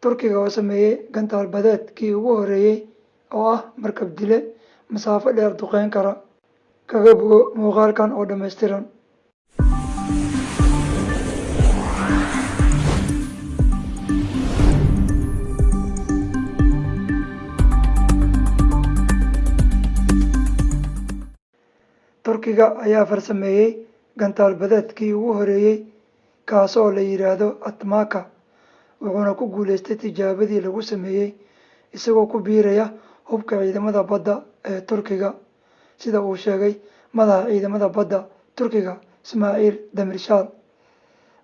Turkiga oo sameeyay gantaal badeedkii ugu horreeyay oo ah markab dile masaafo dheer duqeyn kara. Kaga bogo muuqaalkan oo dhammaystiran. Turkiga ayaa farsameeyay gantaal badeedkii ugu horreeyay kaas oo la yiraahdo Atmaka, wuxuuna ku guuleystay tijaabadii lagu sameeyay isagoo ku biiraya hubka ciidamada badda ee Turkiga, sida uu sheegay madaxa ciidamada badda Turkiga Ismaaciil Demirshal.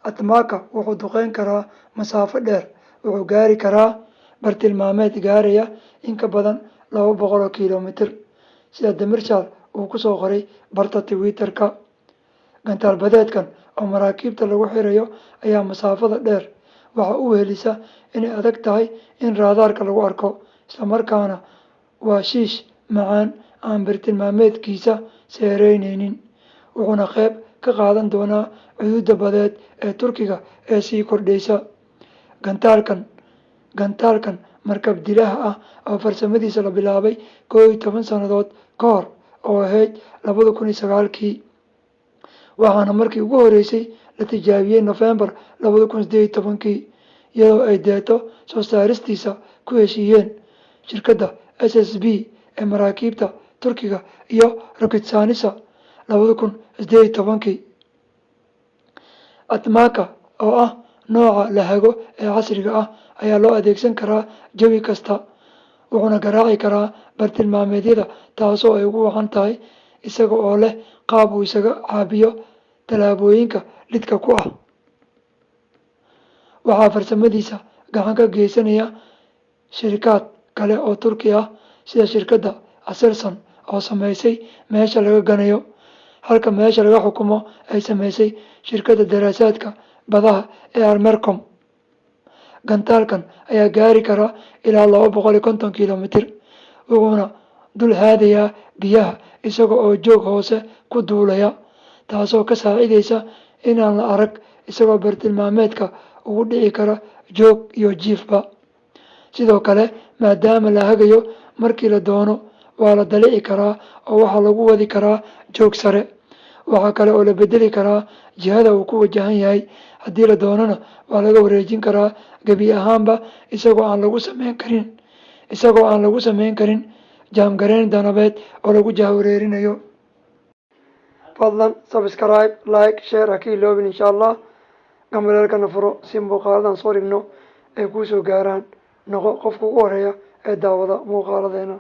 Atmaka wuxuu duqeyn karaa masaafo dheer, wuxuu gaari karaa bartilmaameed gaaraya in ka badan 200 kiiloomitir, sida Demirshal uu ku soo qoray barta Twitter-ka. Gantaal badeedkan oo maraakiibta lagu xirayo ayaa masaafada dheer waxa uu helisa inay adag tahay in raadaarka lagu arko, isla markaana waa shiish macaan aan bartilmaameedkiisa seereyneynin, wuxuuna qayb ka qaadan doonaa xuduudda badeed ee Turkiga ee sii kordhaysa. Gantaalkan markab dilaha ah oo farsamadiisa la bilaabay 11 sannadood ka hor oo ahayd 2009kii, waxaana markii ugu horreysay la tijaabiyay November 2018 iyadoo ay deeto soo saaristiisa ku heshiiyeen shirkadda SSB ee maraakiibta Turkiga iyo Roketsanisa 2018. Atmaka oo ah nooca la hago ee casriga ah ayaa loo adeegsan karaa jawi kasta, wuxuuna garaaci karaa bartilmaameedyada taasoo ay ugu wacan tahay isaga oo leh qaab uu isaga caabiyo tallaabooyinka lidka ku ah. Waxaa farsamadiisa gacan ka geysanaya shirkad kale oo Turki ah sida shirkadda Aselsan oo sameysay meesha laga ganayo, halka meesha laga xukumo ay sameysay shirkadda daraasaadka badaha ee Armercom. Gantaalkan ayaa gaari kara ilaa 250 kiiloomitir, wuxuuna dul haadayaa biyaha isaga oo joog hoose ku duulaya, taasoo ka saacidaysa inaan la arag isagoo bartilmaameedka ugu dhici kara joog iyo jiifba. Sidoo kale, maadaama la hagayo markii la doono, waa la dalici karaa oo waxaa lagu wadi karaa joog sare. Waxaa kale oo la bedeli karaa jihada uu ku wajahan yahay, haddii la doonana waa laga wareejin karaa gebi ahaanba isagoo aan lagu samayn karin jaam-gareyn danabeed oo lagu jahwareerinayo. Fadlan subscribe, like, share ha ka iloobin insha Allah. Gambaleelkana furo si muuqaaladan soo dhigno ay kuu soo gaaraan. Noqo qofka ugu horeeya ee daawada muuqaaladeena.